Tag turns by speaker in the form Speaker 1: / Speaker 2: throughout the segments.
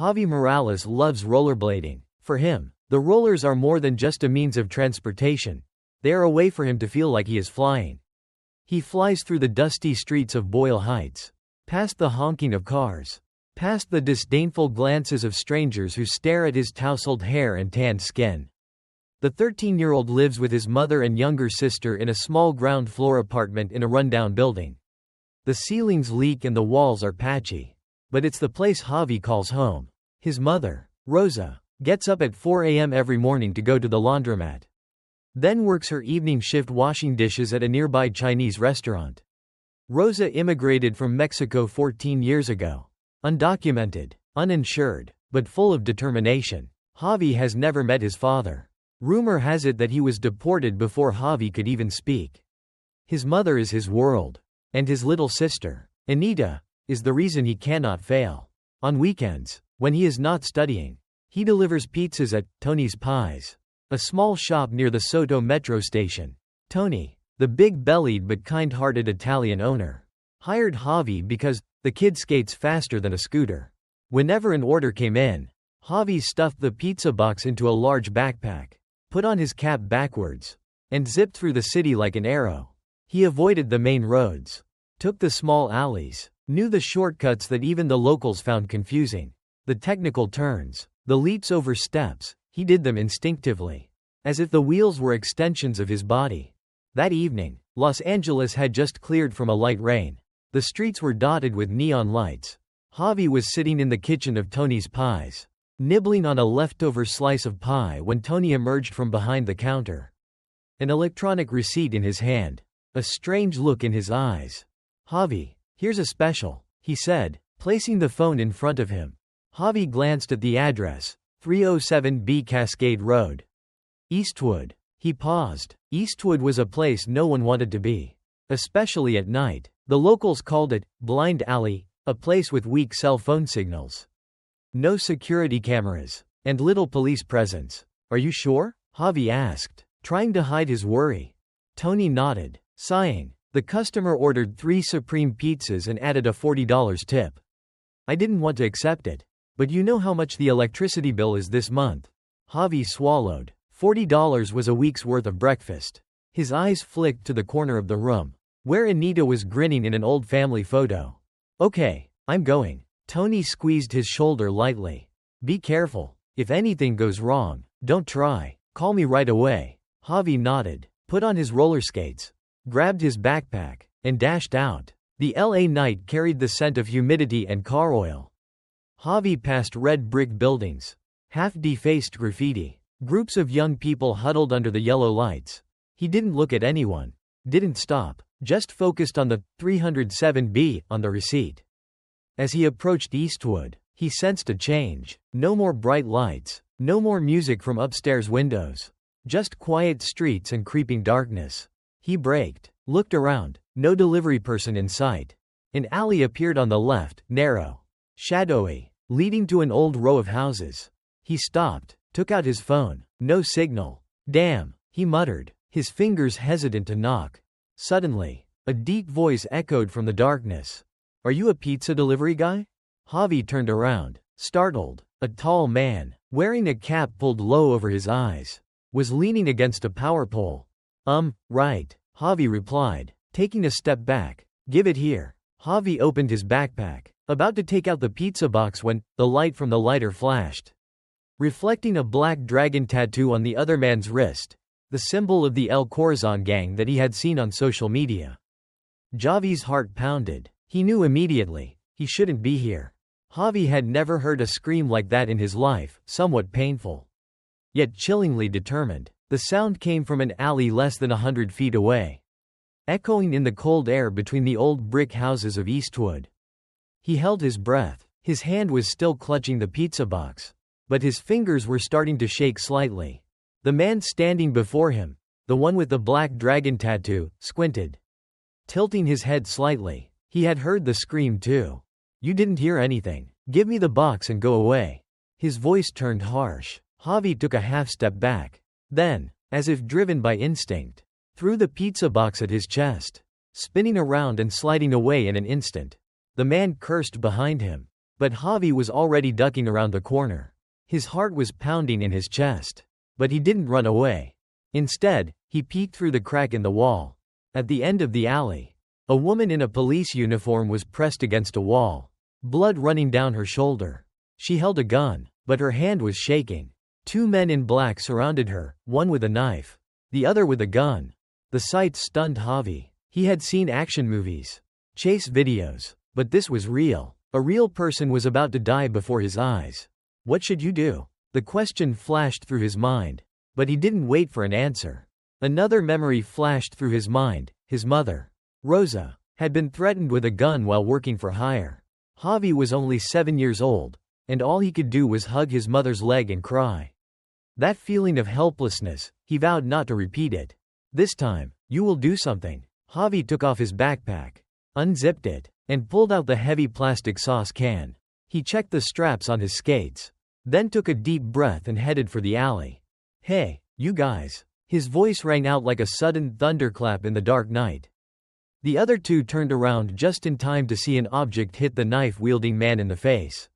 Speaker 1: Javi Morales loves rollerblading. For him, the rollers are more than just a means of transportation. They are a way for him to feel like he is flying. He flies through the dusty streets of Boyle Heights, past the honking of cars, past the disdainful glances of strangers who stare at his tousled hair and tanned skin. The 13-year-old lives with his mother and younger sister in a small ground-floor apartment in a rundown building. The ceilings leak and the walls are patchy. But it's the place Javi calls home. His mother, Rosa, gets up at 4 a.m. every morning to go to the laundromat. Then works her evening shift washing dishes at a nearby Chinese restaurant. Rosa immigrated from Mexico 14 years ago. Undocumented, uninsured, but full of determination. Javi has never met his father. Rumor has it that he was deported before Javi could even speak. His mother is his world. And his little sister, Anita, is the reason he cannot fail. On weekends, when he is not studying, he delivers pizzas at Tony's Pies, a small shop near the Soto metro station. Tony, the big-bellied but kind-hearted Italian owner, hired Javi because the kid skates faster than a scooter. Whenever an order came in, Javi stuffed the pizza box into a large backpack, put on his cap backwards, and zipped through the city like an arrow. He avoided the main roads, took the small alleys, knew the shortcuts that even the locals found confusing. The technical turns, the leaps over steps, he did them instinctively, as if the wheels were extensions of his body. That evening, Los Angeles had just cleared from a light rain. The streets were dotted with neon lights. Javi was sitting in the kitchen of Tony's Pies, nibbling on a leftover slice of pie when Tony emerged from behind the counter, an electronic receipt in his hand, a strange look in his eyes. "Javi, here's a special," he said, placing the phone in front of him. Javi glanced at the address, 307B Cascade Road, Eastwood. He paused. Eastwood was a place no one wanted to be, especially at night. The locals called it Blind Alley, a place with weak cell phone signals, no security cameras, and little police presence. "Are you sure?" Javi asked, trying to hide his worry. Tony nodded, sighing. The customer ordered 3 supreme pizzas and added a $40 tip. "I didn't want to accept it. But you know how much the electricity bill is this month." Javi swallowed. $40 was a week's worth of breakfast. His eyes flicked to the corner of the room, where Anita was grinning in an old family photo. "Okay, I'm going." Tony squeezed his shoulder lightly. "Be careful. If anything goes wrong, don't try. Call me right away." Javi nodded, put on his roller skates, grabbed his backpack, and dashed out. The LA night carried the scent of humidity and car oil. Javi passed red brick buildings, half-defaced graffiti, groups of young people huddled under the yellow lights. He didn't look at anyone, didn't stop, just focused on the 307B on the receipt. As he approached Eastwood, he sensed a change. No more bright lights, no more music from upstairs windows, just quiet streets and creeping darkness. He braked, looked around, no delivery person in sight. An alley appeared on the left, narrow, shadowy, leading to an old row of houses. He stopped, took out his phone. No signal. "Damn," he muttered, his fingers hesitant to knock. Suddenly, a deep voice echoed from the darkness. "Are you a pizza delivery guy?" Javi turned around, startled. A tall man, wearing a cap pulled low over his eyes, was leaning against a power pole. Right," Javi replied, taking a step back. "Give it here." Javi opened his backpack, about to take out the pizza box when the light from the lighter flashed, reflecting a black dragon tattoo on the other man's wrist, the symbol of the El Corazon gang that he had seen on social media. Javi's heart pounded. He knew immediately, he shouldn't be here. Javi had never heard a scream like that in his life, somewhat painful, yet chillingly determined. The sound came from an alley less than 100 feet away, echoing in the cold air between the old brick houses of Eastwood. He held his breath. His hand was still clutching the pizza box, but his fingers were starting to shake slightly. The man standing before him, the one with the black dragon tattoo, squinted, tilting his head slightly. He had heard the scream too. "You didn't hear anything. Give me the box and go away." His voice turned harsh. Javi took a half step back. Then, as if driven by instinct, threw the pizza box at his chest, spinning around and sliding away in an instant. The man cursed behind him. But Javi was already ducking around the corner. His heart was pounding in his chest. But he didn't run away. Instead, he peeked through the crack in the wall. At the end of the alley, a woman in a police uniform was pressed against a wall, blood running down her shoulder. She held a gun, but her hand was shaking. Two men in black surrounded her, one with a knife, the other with a gun. The sight stunned Javi. He had seen action movies, chase videos, but this was real. A real person was about to die before his eyes. What should you do? The question flashed through his mind, but he didn't wait for an answer. Another memory flashed through his mind. His mother, Rosa, had been threatened with a gun while working for hire. Javi was only 7 years old, and all he could do was hug his mother's leg and cry. That feeling of helplessness, he vowed not to repeat it. This time, you will do something. Javi took off his backpack, unzipped it, and pulled out the heavy plastic sauce can. He checked the straps on his skates, then took a deep breath and headed for the alley. Hey, you guys. His voice rang out like a sudden thunderclap in the dark night. The other two turned around just in time to see an object hit the knife-wielding man in the face.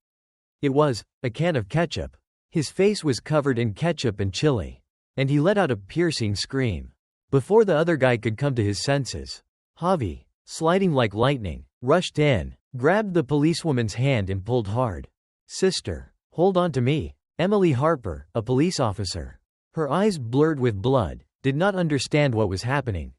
Speaker 1: It was a can of ketchup. His face was covered in ketchup and chili, and he let out a piercing scream. Before the other guy could come to his senses, Javi, sliding like lightning, rushed in, grabbed the policewoman's hand and pulled hard. Sister, hold on to me. Emily Harper, a police officer, her eyes blurred with blood, did not understand what was happening.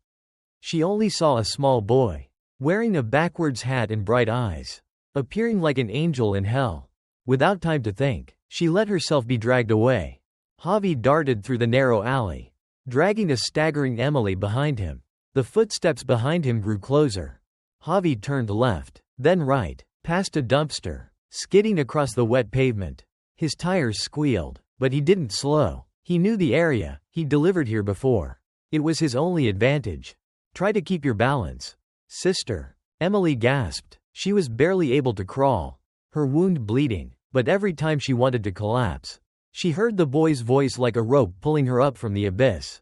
Speaker 1: She only saw a small boy, wearing a backwards hat and bright eyes, appearing like an angel in hell. Without time to think, she let herself be dragged away. Javi darted through the narrow alley, dragging a staggering Emily behind him. The footsteps behind him grew closer. Javi turned left, then right, past a dumpster, skidding across the wet pavement. His tires squealed, but he didn't slow. He knew the area, he'd delivered here before. It was his only advantage. Try to keep your balance. Sister, Emily gasped. She was barely able to crawl, her wound bleeding, but every time she wanted to collapse, she heard the boy's voice like a rope pulling her up from the abyss.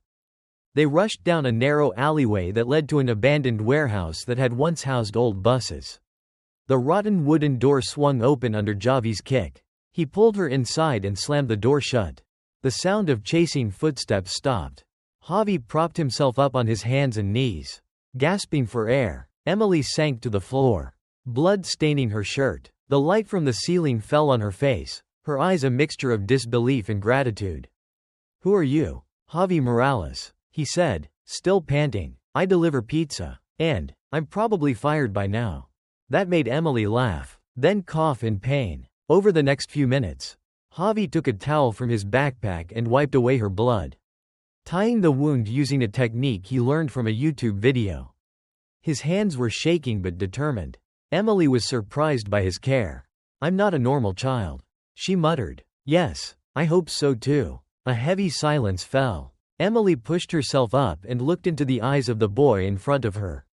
Speaker 1: They rushed down a narrow alleyway that led to an abandoned warehouse that had once housed old buses. The rotten wooden door swung open under Javi's kick. He pulled her inside and slammed the door shut. The sound of chasing footsteps stopped. Javi propped himself up on his hands and knees, gasping for air. Emily sank to the floor, blood staining her shirt. The light from the ceiling fell on her face, her eyes a mixture of disbelief and gratitude. Who are you? Javi Morales, he said, still panting. I deliver pizza. And, I'm probably fired by now. That made Emily laugh, then cough in pain. Over the next few minutes, Javi took a towel from his backpack and wiped away her blood, tying the wound using a technique he learned from a YouTube video. His hands were shaking but determined. Emily was surprised by his care. I'm not a normal child, she muttered. Yes, I hope so too. A heavy silence fell. Emily pushed herself up and looked into the eyes of the boy in front of her.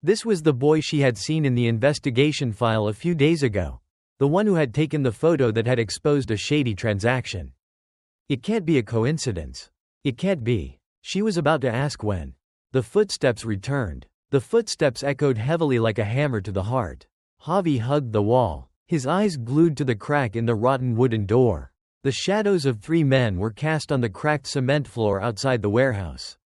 Speaker 1: This was the boy she had seen in the investigation file a few days ago. The one who had taken the photo that had exposed a shady transaction. It can't be a coincidence. It can't be. She was about to ask when. The footsteps returned. The footsteps echoed heavily like a hammer to the heart. Javi hugged the wall, his eyes glued to the crack in the rotten wooden door. The shadows of 3 men were cast on the cracked cement floor outside the warehouse,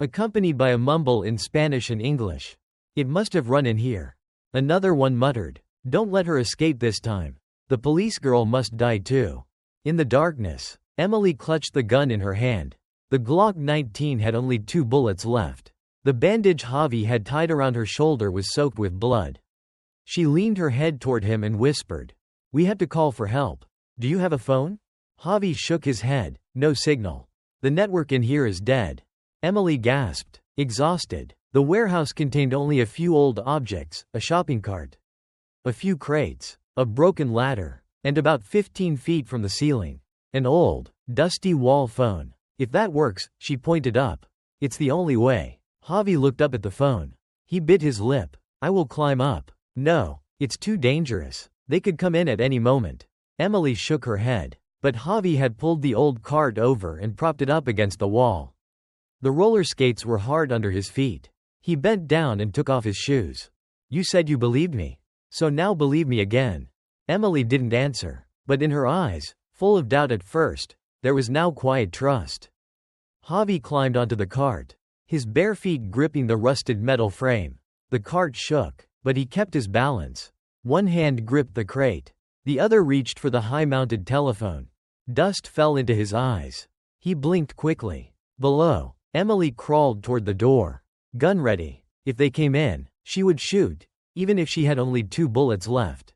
Speaker 1: accompanied by a mumble in Spanish and English. It must have run in here. Another one muttered. Don't let her escape this time. The police girl must die too. In the darkness, Emily clutched the gun in her hand. The Glock 19 had only 2 bullets left. The bandage Javi had tied around her shoulder was soaked with blood. She leaned her head toward him and whispered, "We have to call for help. Do you have a phone?" Javi shook his head. No signal. The network in here is dead. Emily gasped, exhausted. The warehouse contained only a few old objects, a shopping cart, a few crates, a broken ladder, and about 15 feet from the ceiling, an old, dusty wall phone. If that works, she pointed up. It's the only way. Javi looked up at the phone. He bit his lip. I will climb up. No, it's too dangerous. They could come in at any moment. Emily shook her head. But Javi had pulled the old cart over and propped it up against the wall. The roller skates were hard under his feet. He bent down and took off his shoes. You said you believed me. So now believe me again. Emily didn't answer, but in her eyes, full of doubt at first, there was now quiet trust. Javi climbed onto the cart, his bare feet gripping the rusted metal frame. The cart shook, but he kept his balance. One hand gripped the crate. The other reached for the high-mounted telephone. Dust fell into his eyes. He blinked quickly. Below, Emily crawled toward the door. Gun ready. If they came in, she would shoot, even if she had only 2 bullets left.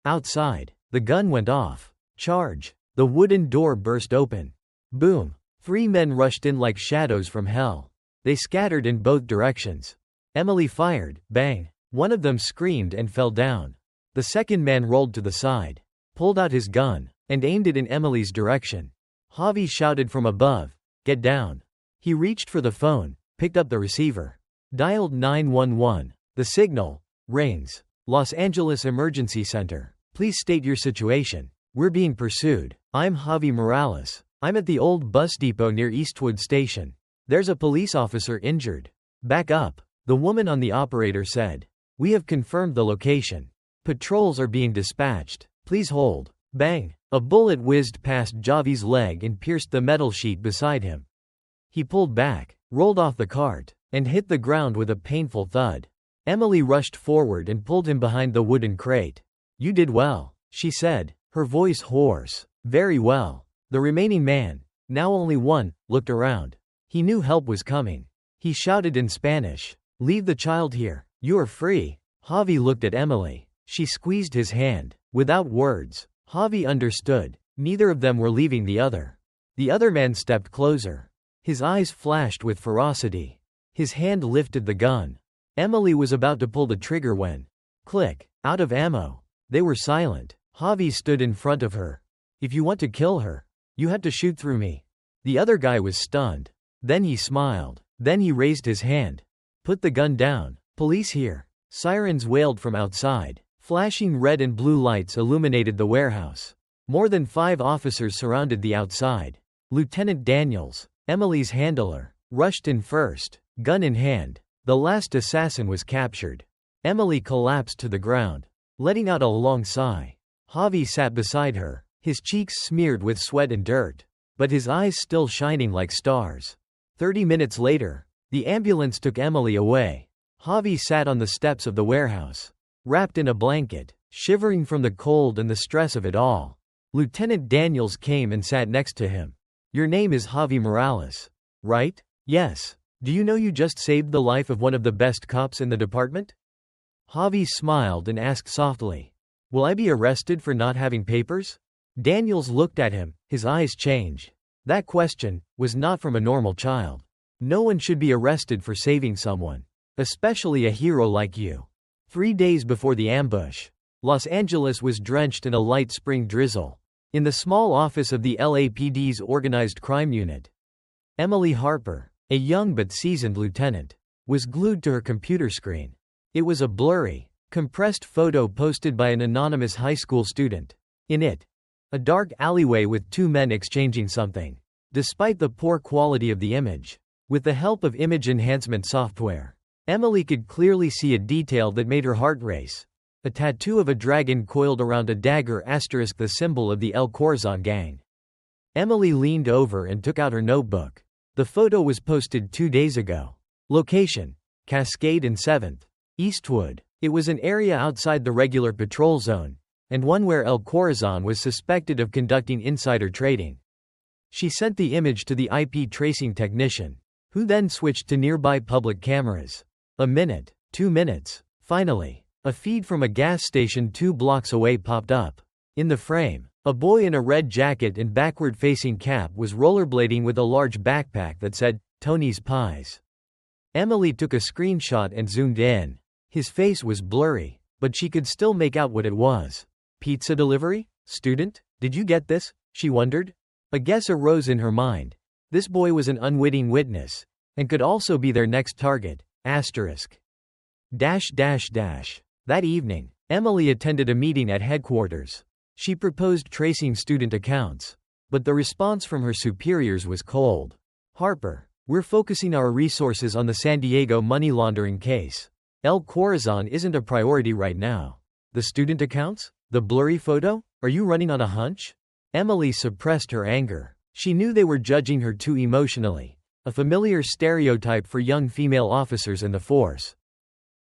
Speaker 1: Outside, the gun went off. Charge. The wooden door burst open. Boom. 3 men rushed in like shadows from hell. They scattered in both directions. Emily fired. Bang. One of them screamed and fell down. The second man rolled to the side, pulled out his gun, and aimed it in Emily's direction. Javi shouted from above, "Get down." He reached for the phone, picked up the receiver. Dialed 911. The signal rings. Los Angeles Emergency Center. Please state your situation. We're being pursued. I'm Javi Morales. I'm at the old bus depot near Eastwood Station. There's a police officer injured. Back up, the woman on the operator said. We have confirmed the location. Patrols are being dispatched. Please hold. Bang! A bullet whizzed past Javi's leg and pierced the metal sheet beside him. He pulled back, rolled off the cart, and hit the ground with a painful thud. Emily rushed forward and pulled him behind the wooden crate. You did well, she said, her voice hoarse. Very well. The remaining man, now only one, looked around. He knew help was coming. He shouted in Spanish, "Leave the child here. You are free." Javi looked at Emily. She squeezed his hand. Without words, Javi understood. Neither of them were leaving the other. The other man stepped closer. His eyes flashed with ferocity. His hand lifted the gun. Emily was about to pull the trigger when, click, out of ammo. They were silent. Javi stood in front of her. If you want to kill her, you had to shoot through me. The other guy was stunned. Then he smiled. Then he raised his hand. Put the gun down. Police here. Sirens wailed from outside. Flashing red and blue lights illuminated the warehouse. More than 5 officers surrounded the outside. Lieutenant Daniels, Emily's handler, rushed in first, gun in hand. The last assassin was captured. Emily collapsed to the ground, letting out a long sigh. Javi sat beside her, his cheeks smeared with sweat and dirt, but his eyes still shining like stars. 30 minutes later, the ambulance took Emily away. Javi sat on the steps of the warehouse, wrapped in a blanket, shivering from the cold and the stress of it all. Lieutenant Daniels came and sat next to him. Your name is Javi Morales, right? Yes. Do you know you just saved the life of one of the best cops in the department? Javi smiled and asked softly, will I be arrested for not having papers? Daniels looked at him, his eyes changed. That question was not from a normal child. No one should be arrested for saving someone, especially a hero like you. 3 days before the ambush, Los Angeles was drenched in a light spring drizzle. In the small office of the LAPD's organized crime unit, Emily Harper, a young but seasoned lieutenant, was glued to her computer screen. It was a blurry, compressed photo posted by an anonymous high school student. In it, a dark alleyway with 2 men exchanging something. Despite the poor quality of the image, with the help of image enhancement software, Emily could clearly see a detail that made her heart race. A tattoo of a dragon coiled around a dagger *, the symbol of the El Corazon gang. Emily leaned over and took out her notebook. The photo was posted 2 days ago. Location: Cascade and 7th. Eastwood. It was an area outside the regular patrol zone, and one where El Corazon was suspected of conducting insider trading. She sent the image to the IP tracing technician, who then switched to nearby public cameras. A minute, 2 minutes. Finally, a feed from a gas station 2 blocks away popped up. In the frame, a boy in a red jacket and backward-facing cap was rollerblading with a large backpack that said, Tony's Pies. Emily took a screenshot and zoomed in. His face was blurry, but she could still make out what it was. Pizza delivery? Student? Did you get this? She wondered. A guess arose in her mind. This boy was an unwitting witness, and could also be their next target. Asterisk. That evening, Emily attended a meeting at headquarters. She proposed tracing student accounts, but the response from her superiors was cold. Harper, we're focusing our resources on the San Diego money laundering case. El Corazon isn't a priority right now. The student accounts? The blurry photo? Are you running on a hunch? Emily suppressed her anger. She knew they were judging her too emotionally, a familiar stereotype for young female officers in the force.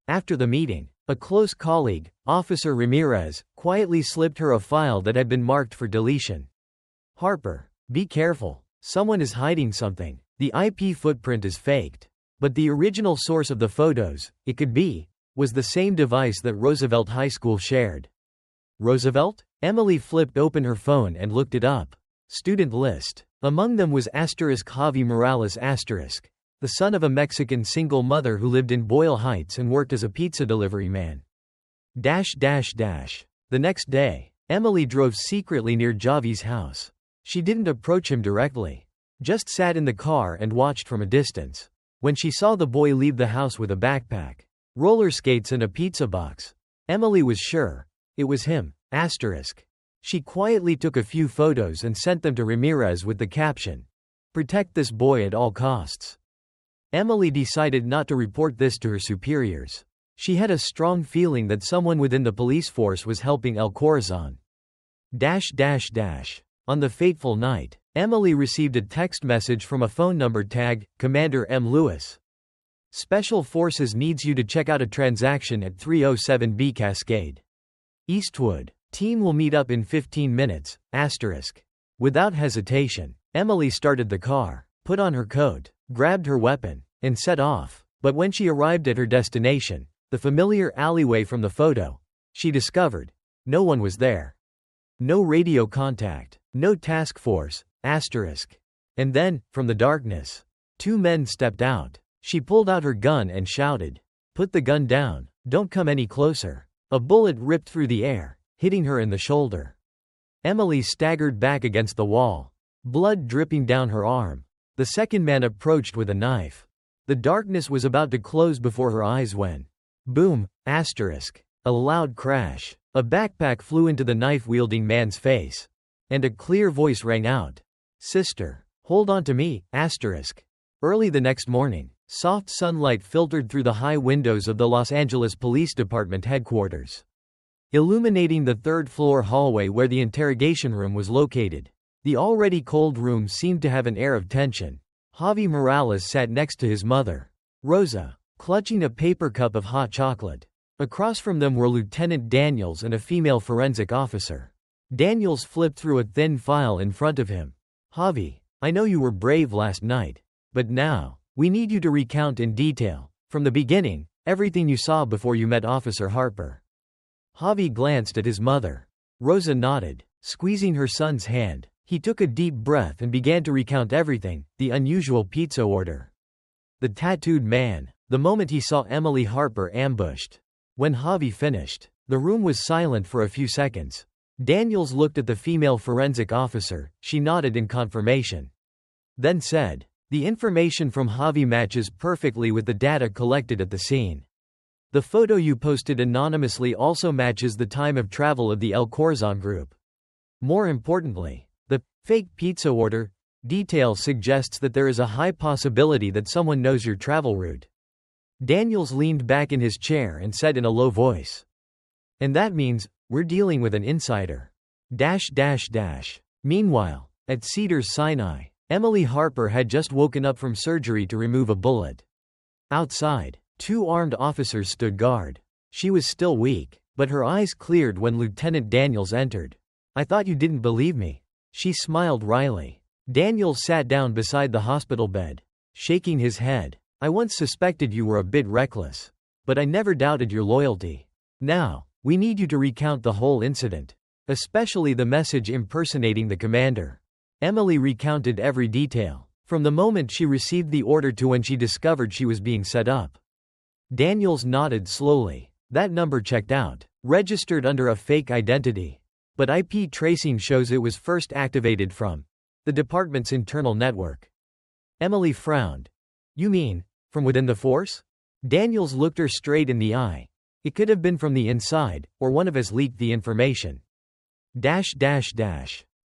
Speaker 1: After the meeting, a close colleague, Officer Ramirez, quietly slipped her a file that had been marked for deletion. Harper, be careful. Someone is hiding something. The IP footprint is faked. But the original source of the photos, it could be, was the same device that Roosevelt High School shared. Roosevelt? Emily flipped open her phone and looked it up. Student list. Among them was Javi Morales the son of a Mexican single mother who lived in Boyle Heights and worked as a pizza delivery man. The next day, Emily drove secretly near Javi's house. She didn't approach him directly. Just sat in the car and watched from a distance. When she saw the boy leave the house with a backpack, roller skates and a pizza box, Emily was sure it was him. She quietly took a few photos and sent them to Ramirez with the caption, "Protect this boy at all costs." Emily decided not to report this to her superiors. She had a strong feeling that someone within the police force was helping El Corazon. On the fateful night, Emily received a text message from a phone number tagged, Commander M. Lewis. Special Forces needs you to check out a transaction at 307B Cascade. Eastwood. Team will meet up in 15 minutes, Without hesitation, Emily started the car, put on her coat, grabbed her weapon, and set off. But when she arrived at her destination, the familiar alleyway from the photo, she discovered no one was there. No radio contact, no task force, And then, from the darkness, two men stepped out. She pulled out her gun and shouted, "Put the gun down, don't come any closer." A bullet ripped through the air, hitting her in the shoulder. Emily staggered back against the wall, blood dripping down her arm. The second man approached with a knife. The darkness was about to close before her eyes when, boom, a loud crash. A backpack flew into the knife-wielding man's face. And a clear voice rang out, "Sister, hold on to me, Early the next morning, soft sunlight filtered through the high windows of the Los Angeles Police Department headquarters, illuminating the third-floor hallway where the interrogation room was located. The already cold room seemed to have an air of tension. Javi Morales sat next to his mother, Rosa, clutching a paper cup of hot chocolate. Across from them were Lieutenant Daniels and a female forensic officer. Daniels flipped through a thin file in front of him. "Javi, I know you were brave last night. But now, we need you to recount in detail, from the beginning, everything you saw before you met Officer Harper." Javi glanced at his mother. Rosa nodded, squeezing her son's hand. He took a deep breath and began to recount everything, the unusual pizza order, the tattooed man, the moment he saw Emily Harper ambushed. When Javi finished, the room was silent for a few seconds. Daniels looked at the female forensic officer. She nodded in confirmation. Then said, "The information from Javi matches perfectly with the data collected at the scene. The photo you posted anonymously also matches the time of travel of the El Corazon group. More importantly, the fake pizza order detail suggests that there is a high possibility that someone knows your travel route." Daniels leaned back in his chair and said in a low voice, "And that means, we're dealing with an insider." Meanwhile, at Cedars-Sinai, Emily Harper had just woken up from surgery to remove a bullet. Outside, two armed officers stood guard. She was still weak, but her eyes cleared when Lieutenant Daniels entered. "I thought you didn't believe me." She smiled wryly. Daniels sat down beside the hospital bed, shaking his head. "I once suspected you were a bit reckless. But I never doubted your loyalty. Now, we need you to recount the whole incident. Especially the message impersonating the commander." Emily recounted every detail, from the moment she received the order to when she discovered she was being set up. Daniels nodded slowly. "That number checked out. Registered under a fake identity. But IP tracing shows it was first activated from the department's internal network." Emily frowned. "You mean, from within the force?" Daniels looked her straight in the eye. "It could have been from the inside, or one of us leaked the information."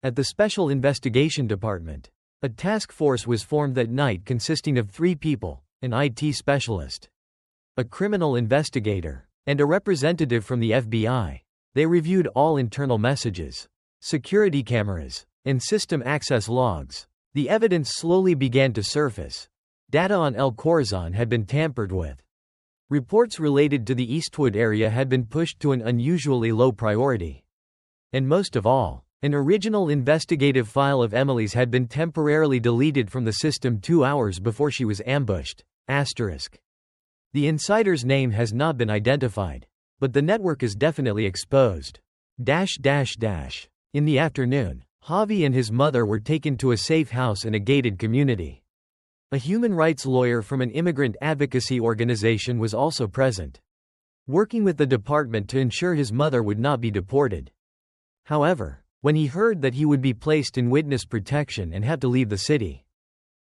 Speaker 1: At the Special Investigation Department, a task force was formed that night consisting of 3 people, an IT specialist, a criminal investigator, and a representative from the FBI. They reviewed all internal messages, security cameras, and system access logs. The evidence slowly began to surface. Data on El Corazon had been tampered with. Reports related to the Eastwood area had been pushed to an unusually low priority. And most of all, an original investigative file of Emily's had been temporarily deleted from the system 2 hours before she was ambushed. The insider's name has not been identified, but the network is definitely exposed. In the afternoon, Javi and his mother were taken to a safe house in a gated community. A human rights lawyer from an immigrant advocacy organization was also present, working with the department to ensure his mother would not be deported. However, when he heard that he would be placed in witness protection and have to leave the city,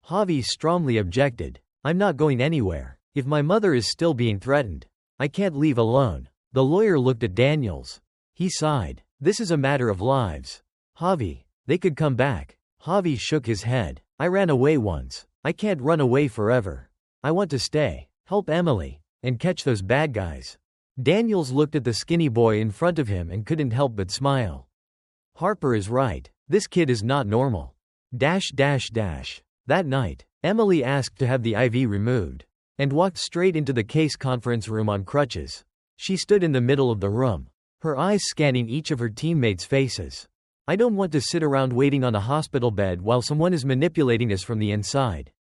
Speaker 1: Javi strongly objected. "I'm not going anywhere. If my mother is still being threatened, I can't leave alone." The lawyer looked at Daniels. He sighed. "This is a matter of lives. Javi, they could come back." Javi shook his head. "I ran away once. I can't run away forever. I want to stay, help Emily, and catch those bad guys." Daniels looked at the skinny boy in front of him and couldn't help but smile. Harper is right. This kid is not normal. That night, Emily asked to have the IV removed, and walked straight into the case conference room on crutches. She stood in the middle of the room, her eyes scanning each of her teammates' faces. "I don't want to sit around waiting on a hospital bed while someone is manipulating us from the inside.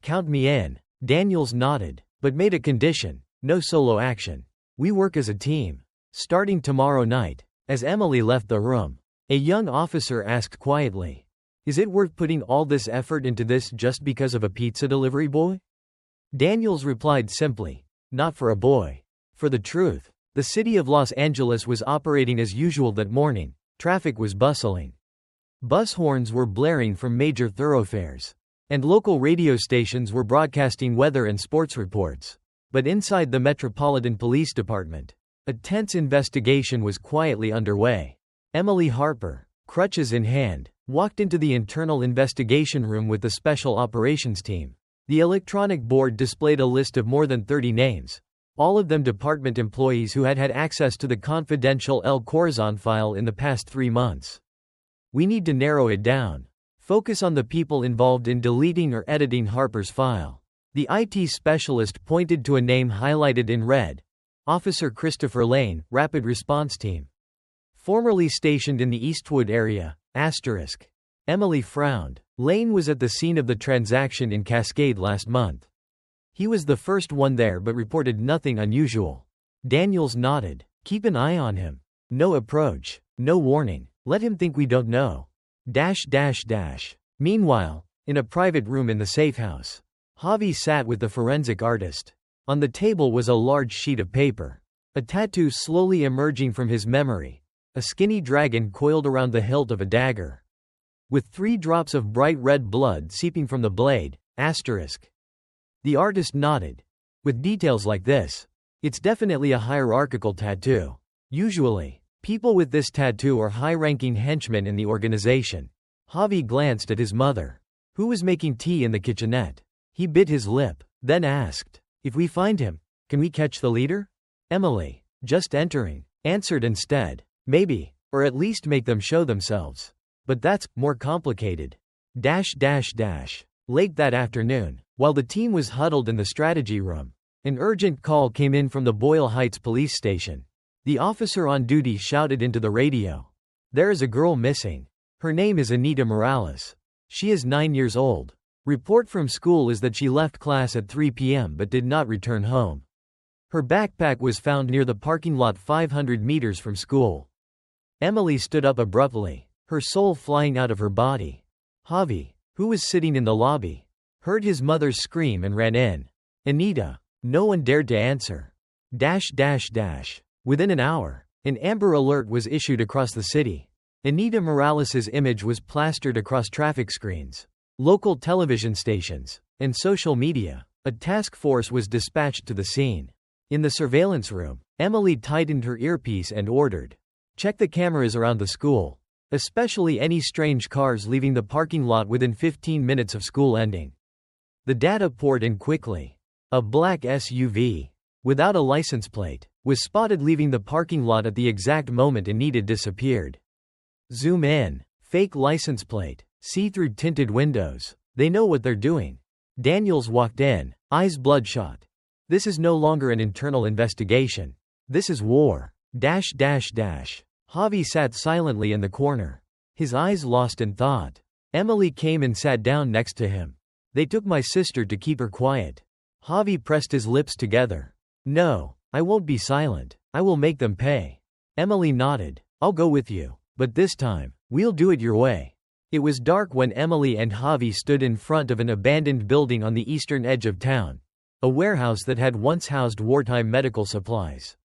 Speaker 1: Count me in." Daniels nodded, but made a condition: no solo action. "We work as a team. Starting tomorrow night." As Emily left the room, a young officer asked quietly, "Is it worth putting all this effort into this just because of a pizza delivery boy?" Daniels replied simply, "Not for a boy. For the truth." The city of Los Angeles was operating as usual that morning. Traffic was bustling. Bus horns were blaring from major thoroughfares, and local radio stations were broadcasting weather and sports reports. But inside the Metropolitan Police Department, a tense investigation was quietly underway. Emily Harper, crutches in hand, walked into the internal investigation room with the special operations team. The electronic board displayed a list of more than 30 names, all of them department employees who had had access to the confidential El Corazon file in the past 3 months. "We need to narrow it down. Focus on the people involved in deleting or editing Harper's file." The IT specialist pointed to a name highlighted in red: Officer Christopher Lane, Rapid Response Team. Formerly stationed in the Eastwood area, *. Emily frowned. Lane was at the scene of the transaction in Cascade last month. He was the first one there but reported nothing unusual. Daniels nodded. "Keep an eye on him. No approach, no warning. Let him think we don't know. *. Meanwhile, in a private room in the safe house, Javi sat with the forensic artist. On the table was a large sheet of paper. A tattoo slowly emerging from his memory. A skinny dragon coiled around the hilt of a dagger, with 3 drops of bright red blood seeping from the blade. *. The artist nodded. "With details like this, it's definitely a hierarchical tattoo. Usually, people with this tattoo are high-ranking henchmen in the organization." Javi glanced at his mother, who was making tea in the kitchenette. He bit his lip, then asked, "If we find him, can we catch the leader?" Emily, just entering, answered instead, "Maybe, or at least make them show themselves. But that's more complicated." Late that afternoon, while the team was huddled in the strategy room, an urgent call came in from the Boyle Heights police station. The officer on duty shouted into the radio, "There is a girl missing. Her name is Anita Morales. She is 9 years old. Report from school is that she left class at 3 p.m. but did not return home. Her backpack was found near the parking lot 500 meters from school." Emily stood up abruptly, her soul flying out of her body. Javi, who was sitting in the lobby, heard his mother scream and ran in. "Anita." No one dared to answer. Within an hour, an Amber Alert was issued across the city. Anita Morales's image was plastered across traffic screens, local television stations, and social media. A task force was dispatched to the scene. In the surveillance room, Emily tightened her earpiece and ordered, "Check the cameras around the school, especially any strange cars leaving the parking lot within 15 minutes of school ending." The data poured in quickly. A black SUV, without a license plate, was spotted leaving the parking lot at the exact moment Anita disappeared. Zoom in. Fake license plate. See-through tinted windows. They know what they're doing. Daniels walked in, eyes bloodshot. This is no longer an internal investigation. This is war. Javi sat silently in the corner, his eyes lost in thought. Emily came and sat down next to him. They took my sister to keep her quiet. Javi pressed his lips together. No, I won't be silent. I will make them pay. Emily nodded. I'll go with you. But this time, we'll do it your way. It was dark when Emily and Javi stood in front of an abandoned building on the eastern edge of town, a warehouse that had once housed wartime medical supplies.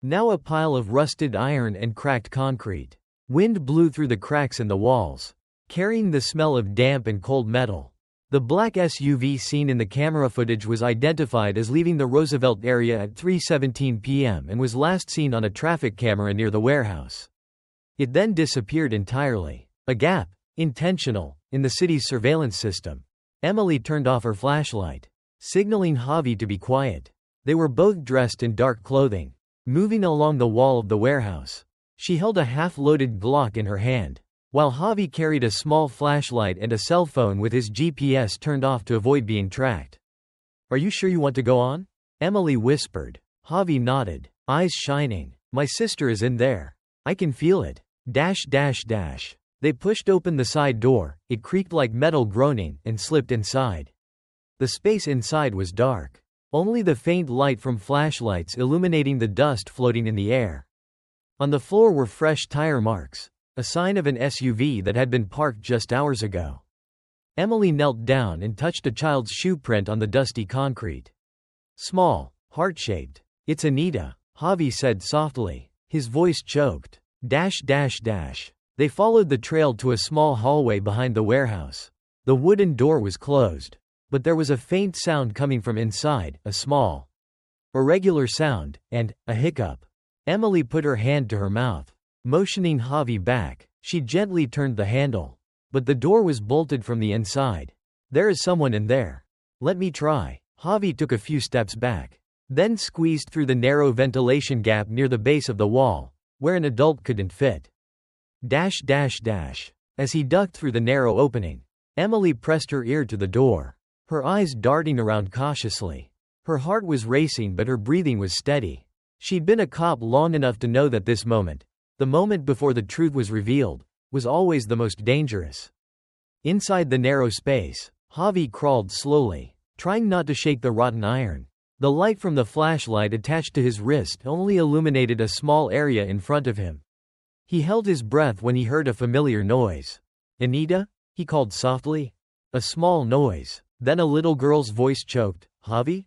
Speaker 1: Now a pile of rusted iron and cracked concrete. Wind blew through the cracks in the walls, carrying the smell of damp and cold metal. The black SUV seen in the camera footage was identified as leaving the Roosevelt area at 3:17 p.m. and was last seen on a traffic camera near the warehouse. It then disappeared entirely. A gap, intentional, in the city's surveillance system. Emily turned off her flashlight, signaling Javi to be quiet. They were both dressed in dark clothing, moving along the wall of the warehouse. She held a half-loaded Glock in her hand, while Javi carried a small flashlight and a cell phone with his GPS turned off to avoid being tracked. Are you sure you want to go on? Emily whispered. Javi nodded, eyes shining. My sister is in there. I can feel it. They pushed open the side door, it creaked like metal groaning, and slipped inside. The space inside was dark. Only the faint light from flashlights illuminating the dust floating in the air. On the floor were fresh tire marks, a sign of an SUV that had been parked just hours ago. Emily knelt down and touched a child's shoe print on the dusty concrete. Small, heart-shaped. It's Anita, Javi said softly, his voice choked. They followed the trail to a small hallway behind the warehouse. The wooden door was closed, but there was a faint sound coming from inside, a small, irregular sound, and a hiccup. Emily put her hand to her mouth, motioning Javi back. She gently turned the handle, but the door was bolted from the inside. There is someone in there. Let me try. Javi took a few steps back, then squeezed through the narrow ventilation gap near the base of the wall, where an adult couldn't fit. As he ducked through the narrow opening, Emily pressed her ear to the door, her eyes darting around cautiously. Her heart was racing but her breathing was steady. She'd been a cop long enough to know that this moment, the moment before the truth was revealed, was always the most dangerous. Inside the narrow space, Javi crawled slowly, trying not to shake the rotten iron. The light from the flashlight attached to his wrist only illuminated a small area in front of him. He held his breath when he heard a familiar noise. Anita? He called softly. A small noise. Then a little girl's voice choked. Javi?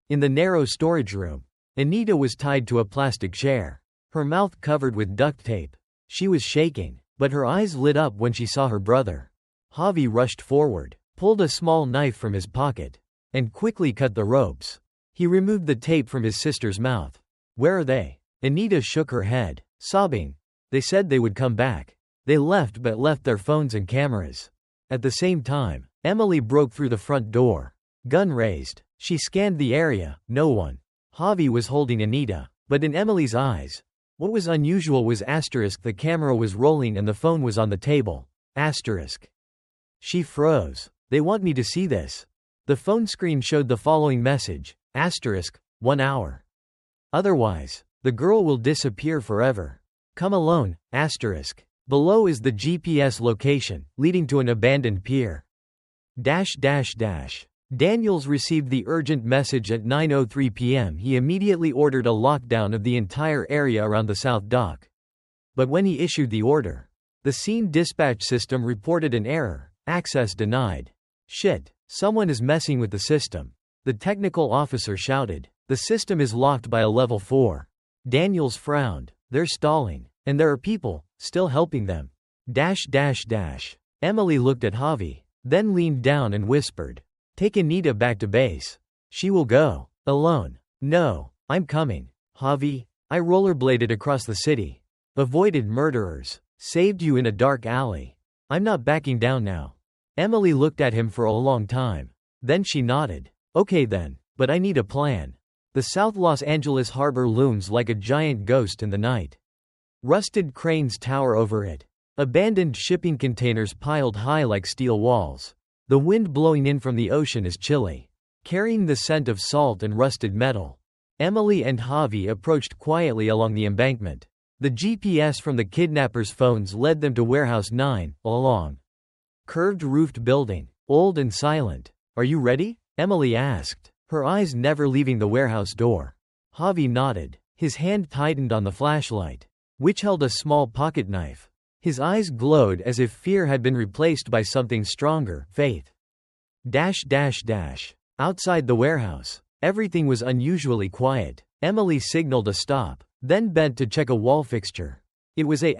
Speaker 1: In the narrow storage room, Anita was tied to a plastic chair, her mouth covered with duct tape. She was shaking, but her eyes lit up when she saw her brother. Javi rushed forward, pulled a small knife from his pocket, and quickly cut the ropes. He removed the tape from his sister's mouth. Where are they? Anita shook her head, sobbing. They said they would come back. They left but left their phones and cameras. At the same time, Emily broke through the front door. Gun raised. She scanned the area, no one. Javi was holding Anita, but in Emily's eyes, what was unusual was the camera was rolling and the phone was on the table. She froze. They want me to see this. The phone screen showed the following message. 1 hour. Otherwise, the girl will disappear forever. Come alone. Below is the GPS location, leading to an abandoned pier. Daniels received the urgent message at 9:03 p.m. He immediately ordered a lockdown of the entire area around the South Dock. But when he issued the order, the scene dispatch system reported an error. Access denied. Shit, someone is messing with the system. The technical officer shouted. The system is locked by a level 4. Daniels frowned. They're stalling. And there are people, still helping them. Emily looked at Javi, then leaned down and whispered. Take Anita back to base. She will go. Alone. No, I'm coming. Javi, I rollerbladed across the city. Avoided murderers. Saved you in a dark alley. I'm not backing down now. Emily looked at him for a long time. Then she nodded. Okay then, But I need a plan. The South Los Angeles harbor looms like a giant ghost in the night. Rusted cranes tower over it. Abandoned shipping containers piled high like steel walls. The wind blowing in from the ocean is chilly, carrying the scent of salt and rusted metal. Emily and Javi approached quietly along the embankment. The GPS from the kidnappers' phones led them to Warehouse 9, a long, curved-roofed building, old and silent. "Are you ready?" Emily asked, her eyes never leaving the warehouse door. Javi nodded. His hand tightened on the flashlight, which held a small pocket knife. His eyes glowed as if fear had been replaced by something stronger, faith. Outside the warehouse, everything was unusually quiet. Emily signaled a stop, then bent to check a wall fixture. It was a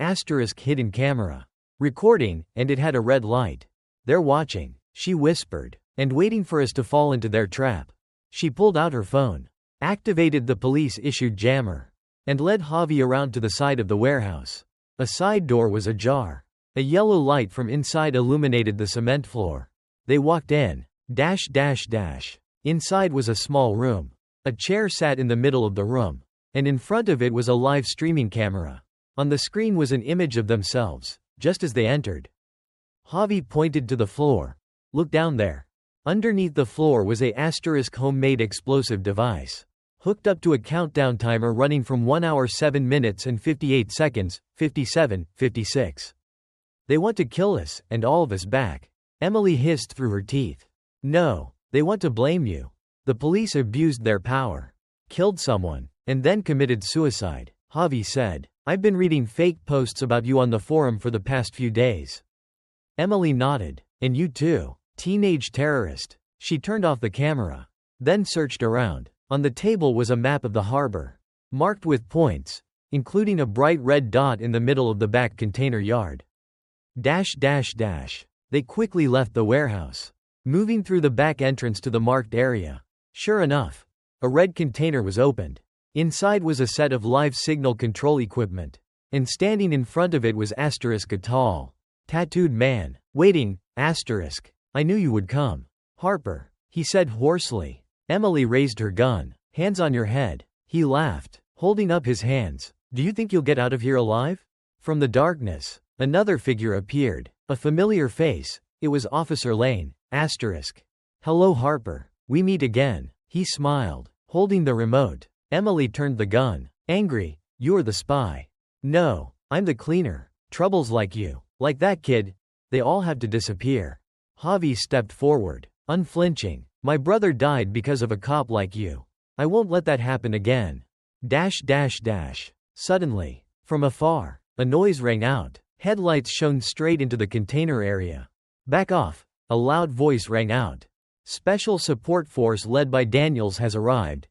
Speaker 1: hidden camera. Recording, and it had a red light. "They're watching," she whispered, "and waiting for us to fall into their trap." She pulled out her phone, activated the police-issued jammer, and led Javi around to the side of the warehouse. A side door was ajar. A yellow light from inside illuminated the cement floor. They walked in. Inside was a small room. A chair sat in the middle of the room, and in front of it was a live streaming camera. On the screen was an image of themselves, just as they entered. Javi pointed to the floor. "Look down there." Underneath the floor was a homemade explosive device, hooked up to a countdown timer running from 1 hour 7 minutes and 58 seconds, 57, 56. "They want to kill us, and all of us back," Emily hissed through her teeth. "No, they want to blame you. The police abused their power, killed someone, and then committed suicide," Javi said. "I've been reading fake posts about you on the forum for the past few days." Emily nodded. "And you too. Teenage terrorist." She turned off the camera, then searched around. On the table was a map of the harbor, marked with points, including a bright red dot in the middle of the back container yard. They quickly left the warehouse, moving through the back entrance to the marked area. Sure enough, a red container was opened. Inside was a set of live signal control equipment, and standing in front of it was a tall, tattooed man, waiting. "I knew you would come, Harper," he said hoarsely. Emily raised her gun. "Hands on your head." He laughed, holding up his hands. "Do you think you'll get out of here alive?" From the darkness, another figure appeared. A familiar face. It was Officer Lane. "Hello Harper. We meet again." He smiled, holding the remote. Emily turned the gun. Angry. "You're the spy." "No, I'm the cleaner. Troubles like you, like that kid, they all have to disappear." Javi stepped forward, unflinching. "My brother died because of a cop like you. I won't let that happen again." Suddenly, from afar, a noise rang out. Headlights shone straight into the container area. "Back off," a loud voice rang out. "Special support force led by Daniels has arrived."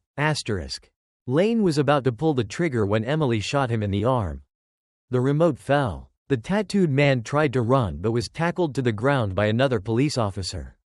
Speaker 1: Lane was about to pull the trigger when Emily shot him in the arm. The remote fell. The tattooed man tried to run but was tackled to the ground by another police officer.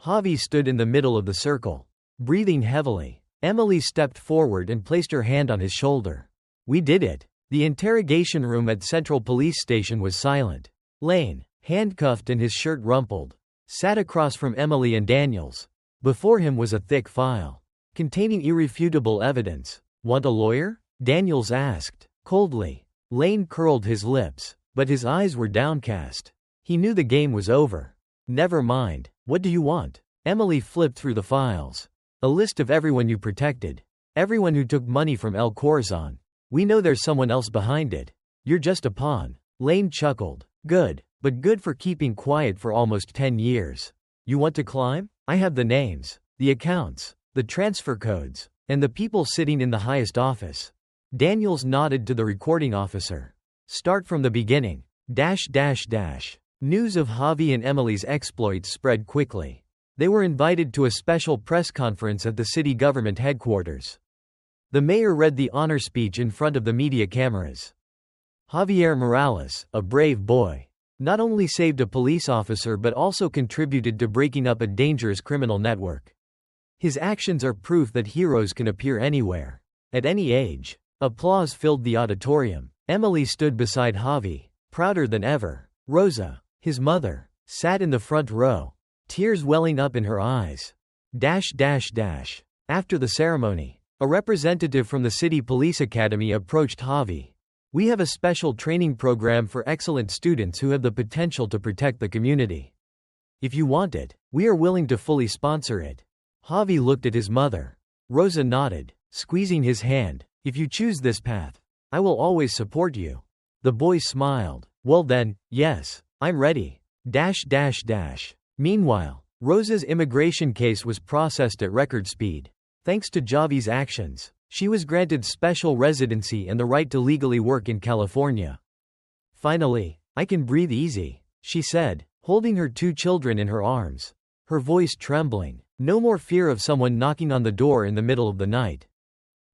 Speaker 1: Javi stood in the middle of the circle, breathing heavily. Emily stepped forward and placed her hand on his shoulder. "We did it." The interrogation room at Central Police Station was silent. Lane, handcuffed and his shirt rumpled, sat across from Emily and Daniels. Before him was a thick file, containing irrefutable evidence. "Want a lawyer?" Daniels asked, coldly. Lane curled his lips, but his eyes were downcast. He knew the game was over. "Never mind. What do you want?" Emily flipped through the files. "A list of everyone you protected. Everyone who took money from El Corazon. We know there's someone else behind it. You're just a pawn." Lane chuckled. "Good, but good for keeping quiet for almost 10 years. You want to climb? I have the names, the accounts, the transfer codes, and the people sitting in the highest office." Daniels nodded to the recording officer. "Start from the beginning." News of Javi and Emily's exploits spread quickly. They were invited to a special press conference at the city government headquarters. The mayor read the honor speech in front of the media cameras. Javier Morales, a brave boy, not only saved a police officer but also contributed to breaking up a dangerous criminal network. His actions are proof that heroes can appear anywhere, at any age. Applause filled the auditorium. Emily stood beside Javi, prouder than ever. Rosa, his mother, sat in the front row, tears welling up in her eyes. After the ceremony, a representative from the City Police Academy approached Javi. "We have a special training program for excellent students who have the potential to protect the community. If you want it, we are willing to fully sponsor it." Javi looked at his mother. Rosa nodded, squeezing his hand. "If you choose this path, I will always support you." The boy smiled. "Well then, yes, I'm ready." Meanwhile, Rosa's immigration case was processed at record speed. Thanks to Javi's actions, she was granted special residency and the right to legally work in California. "Finally, I can breathe easy," she said, holding her 2 children in her arms, her voice trembling. No more fear of someone knocking on the door in the middle of the night.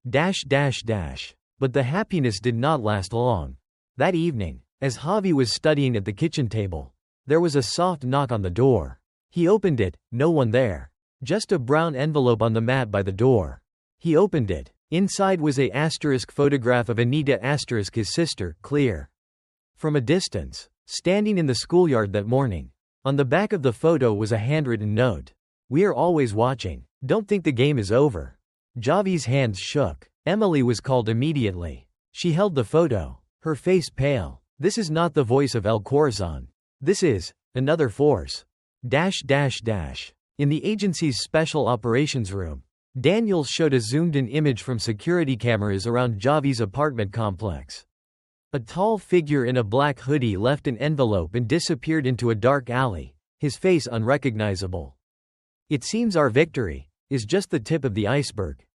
Speaker 1: But the happiness did not last long. That evening, as Javi was studying at the kitchen table, there was a soft knock on the door. He opened it, no one there. Just a brown envelope on the mat by the door. He opened it. Inside was a * photograph of Anita *, his sister, clear from a distance, standing in the schoolyard that morning. On the back of the photo was a handwritten note. "We are always watching. Don't think the game is over." Javi's hands shook. Emily was called immediately. She held the photo, her face pale. "This is not the voice of El Corazon. This is another force." In the agency's special operations room, Daniels showed a zoomed-in image from security cameras around Javi's apartment complex. A tall figure in a black hoodie left an envelope and disappeared into a dark alley, his face unrecognizable. "It seems our victory is just the tip of the iceberg,"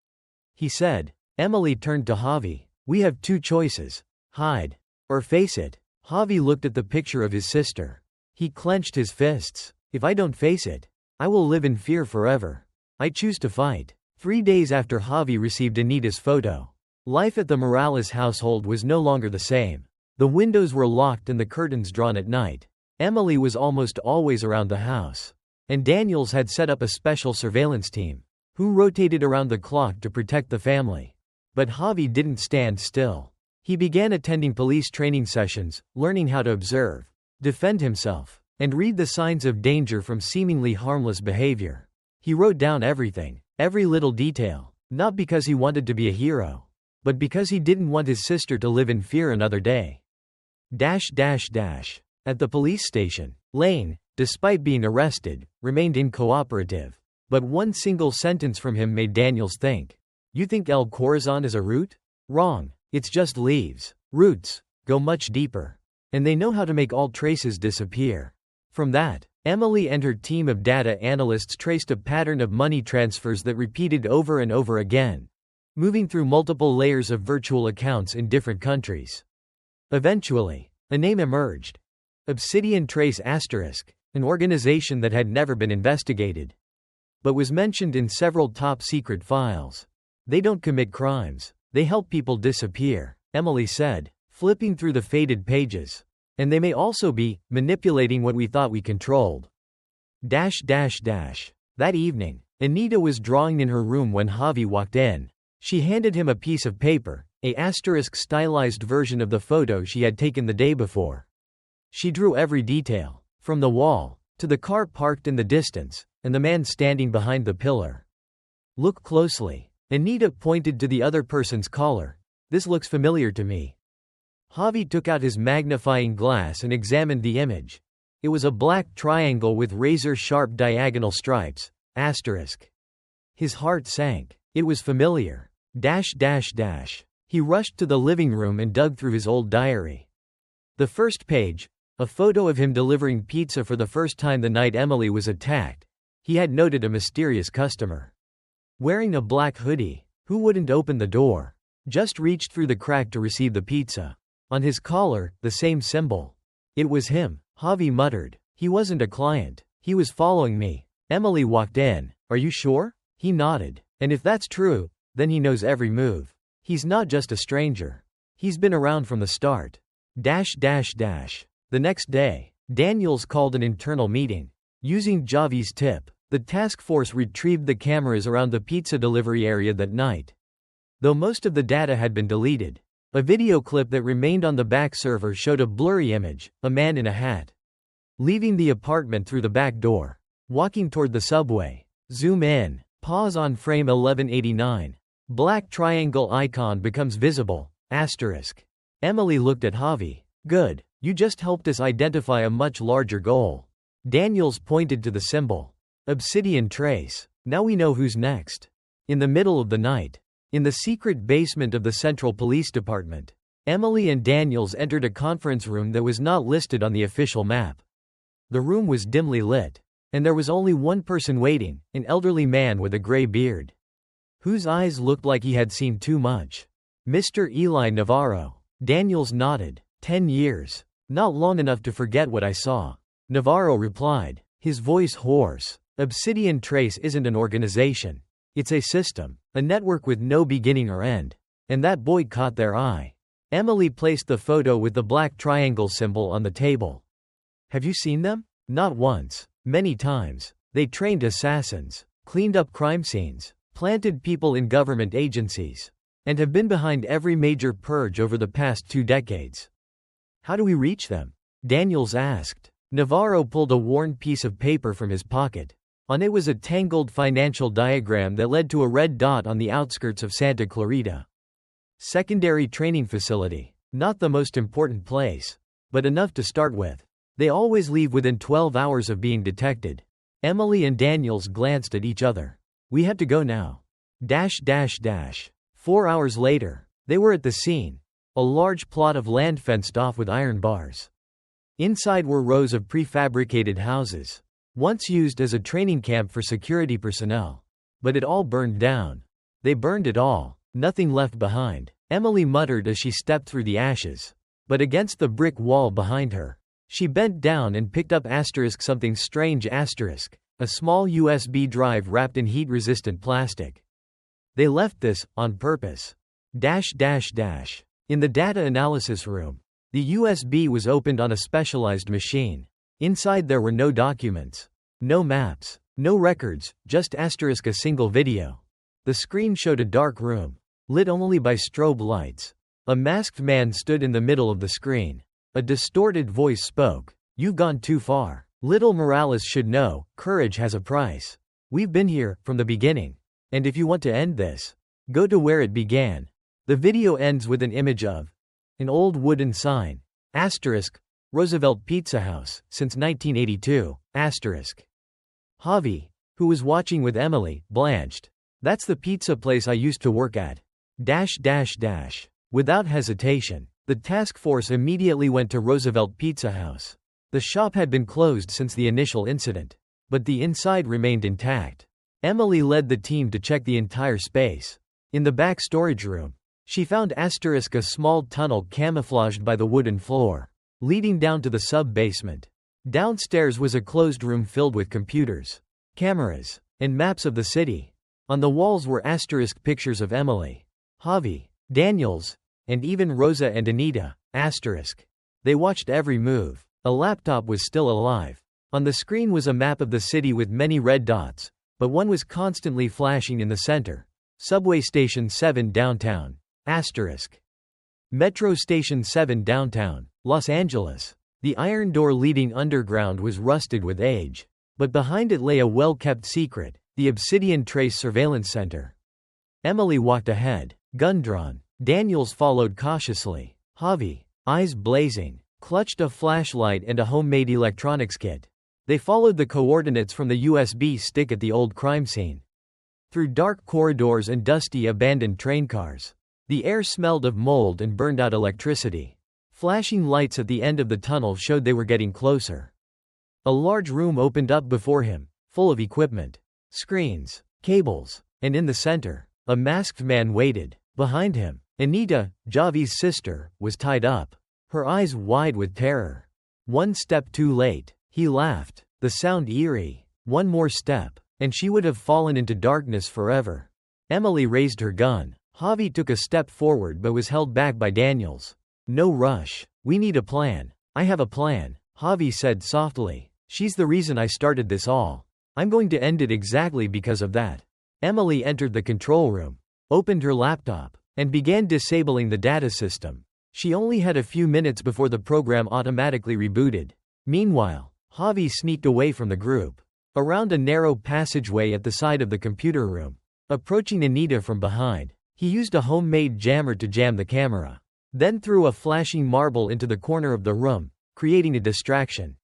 Speaker 1: he said. Emily turned to Javi. "We have 2 choices. Hide or face it." Javi looked at the picture of his sister. He clenched his fists. "If I don't face it, I will live in fear forever. I choose to fight." 3 days after Javi received Anita's photo, life at the Morales household was no longer the same. The windows were locked and the curtains drawn at night. Emily was almost always around the house, and Daniels had set up a special surveillance team, who rotated around the clock to protect the family. But Javi didn't stand still. He began attending police training sessions, learning how to observe, defend himself, and read the signs of danger from seemingly harmless behavior. He wrote down everything, every little detail, not because he wanted to be a hero, but because he didn't want his sister to live in fear another day. At the police station, Lane, despite being arrested, remained uncooperative. But one single sentence from him made Daniels think. "You think El Corazon is a root? Wrong. It's just leaves. Roots go much deeper. And they know how to make all traces disappear." From that, Emily and her team of data analysts traced a pattern of money transfers that repeated over and over again, moving through multiple layers of virtual accounts in different countries. Eventually, a name emerged. Obsidian Trace *, an organization that had never been investigated, but was mentioned in several top-secret files. "They don't commit crimes. They help people disappear," Emily said, flipping through the faded pages. "And they may also be manipulating what we thought we controlled." That evening, Anita was drawing in her room when Javi walked in. She handed him a piece of paper, a * stylized version of the photo she had taken the day before. She drew every detail, from the wall to the car parked in the distance, and the man standing behind the pillar. "Look closely." Anita pointed to the other person's collar. "This looks familiar to me." Javi took out his magnifying glass and examined the image. It was a black triangle with razor-sharp diagonal stripes, *. His heart sank. It was familiar. He rushed to the living room and dug through his old diary. The first page, a photo of him delivering pizza for the first time the night Emily was attacked. He had noted a mysterious customer wearing a black hoodie, who wouldn't open the door, just reached through the crack to receive the pizza. On his collar, the same symbol. "It was him," Javi muttered. "He wasn't a client. He was following me." Emily walked in. "Are you sure?" He nodded. "And if that's true, then he knows every move. He's not just a stranger. He's been around from the start." The next day, Daniels called an internal meeting. Using Javi's tip, the task force retrieved the cameras around the pizza delivery area that night. Though most of the data had been deleted, a video clip that remained on the back server showed a blurry image, a man in a hat, leaving the apartment through the back door, walking toward the subway. Zoom in. Pause on frame 1189. Black triangle icon becomes visible. Asterisk. Emily looked at Javi. Good. You just helped us identify a much larger goal. Daniels pointed to the symbol. Obsidian trace. Now we know who's next. In the middle of the night, in the secret basement of the Central Police Department, Emily and Daniels entered a conference room that was not listed on the official map. The room was dimly lit, and there was only one person waiting, an elderly man with a gray beard, whose eyes looked like he had seen too much. Mr. Eli Navarro. Daniels nodded. 10 years. Not long enough to forget what I saw. Navarro replied, his voice hoarse. Obsidian Trace isn't an organization. It's a system, a network with no beginning or end. And that boy caught their eye. Emily placed the photo with the black triangle symbol on the table. Have you seen them? Not once. Many times. They trained assassins, cleaned up crime scenes, planted people in government agencies, and have been behind every major purge over the past 2 decades. How do we reach them? Daniels asked. Navarro pulled a worn piece of paper from his pocket. On it was a tangled financial diagram that led to a red dot on the outskirts of Santa Clarita. Secondary training facility. Not the most important place, but enough to start with. They always leave within 12 hours of being detected. Emily and Daniels glanced at each other. We have to go now. 4 hours later, they were at the scene. A large plot of land fenced off with iron bars. Inside were rows of prefabricated houses, once used as a training camp for security personnel. But it all burned down. They burned it all. Nothing left behind. Emily muttered as she stepped through the ashes. But against the brick wall behind her, she bent down and picked up something strange. A small USB drive wrapped in heat-resistant plastic. They left this, on purpose. In the data analysis room, the USB was opened on a specialized machine. Inside there were no documents, no maps, no records, just a single video. The screen showed a dark room, lit only by strobe lights. A masked man stood in the middle of the screen. A distorted voice spoke. You've gone too far. Little Morales should know, courage has a price. We've been here, from the beginning. And if you want to end this, go to where it began. The video ends with an image of an old wooden sign. Roosevelt Pizza House, since 1982. Javi, who was watching with Emily, blanched. That's the pizza place I used to work at. Without hesitation, the task force immediately went to Roosevelt Pizza House. The shop had been closed since the initial incident, but the inside remained intact. Emily led the team to check the entire space. In the back storage room, she found a small tunnel camouflaged by the wooden floor, leading down to the sub-basement. Downstairs was a closed room filled with computers, cameras, and maps of the city. On the walls were pictures of Emily, Javi, Daniels, and even Rosa and Anita. They watched every move. A laptop was still alive. On the screen was a map of the city with many red dots, but one was constantly flashing in the center. Subway Station 7 Downtown. Metro Station 7 Downtown, Los Angeles. The iron door leading underground was rusted with age, but behind it lay a well-kept secret, the Obsidian Trace Surveillance Center. Emily walked ahead, gun drawn. Daniels followed cautiously. Javi, eyes blazing, clutched a flashlight and a homemade electronics kit. They followed the coordinates from the USB stick at the old crime scene. Through dark corridors and dusty abandoned train cars. The air smelled of mold and burned out electricity. Flashing lights at the end of the tunnel showed they were getting closer. A large room opened up before him, full of equipment, screens, cables, and in the center, a masked man waited. Behind him, Anita, Javi's sister, was tied up, her eyes wide with terror. One step too late, he laughed, the sound eerie. One more step, and she would have fallen into darkness forever. Emily raised her gun. Javi took a step forward but was held back by Daniels. No rush. We need a plan. I have a plan, Javi said softly. She's the reason I started this all. I'm going to end it exactly because of that. Emily entered the control room, opened her laptop, and began disabling the data system. She only had a few minutes before the program automatically rebooted. Meanwhile, Javi sneaked away from the group. Around a narrow passageway at the side of the computer room. Approaching Anita from behind, he used a homemade jammer to jam the camera. Then threw a flashing marble into the corner of the room, creating a distraction.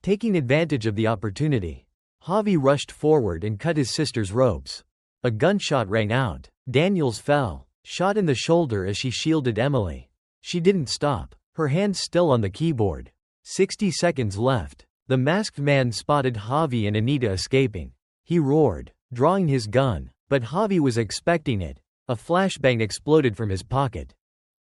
Speaker 1: Taking advantage of the opportunity, Javi rushed forward and cut his sister's ropes. A gunshot rang out. Daniels fell, shot in the shoulder as she shielded Emily. She didn't stop, her hands still on the keyboard. 60 seconds left. The masked man spotted Javi and Anita escaping. He roared, drawing his gun, but Javi was expecting it. A flashbang exploded from his pocket,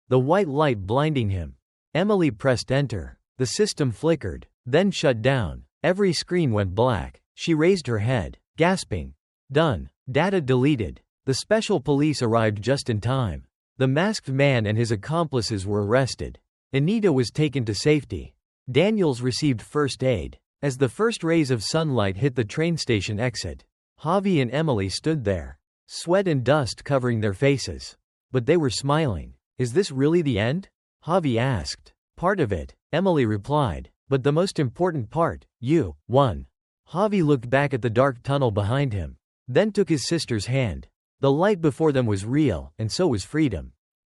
Speaker 1: the white light blinding him. Emily pressed enter. The system flickered, then shut down. Every screen went black. She raised her head, gasping. Done. Data deleted. The special police arrived just in time. The masked man and his accomplices were arrested. Anita was taken to safety. Daniels received first aid. As the first rays of sunlight hit the train station exit, Javi and Emily stood there, sweat and dust covering their faces. But they were smiling. Is this really the end? Javi asked. Part of it, Emily replied. But the most important part, you won. Javi looked back at the dark tunnel behind him, then took his sister's hand. The light before them was real, and so was freedom.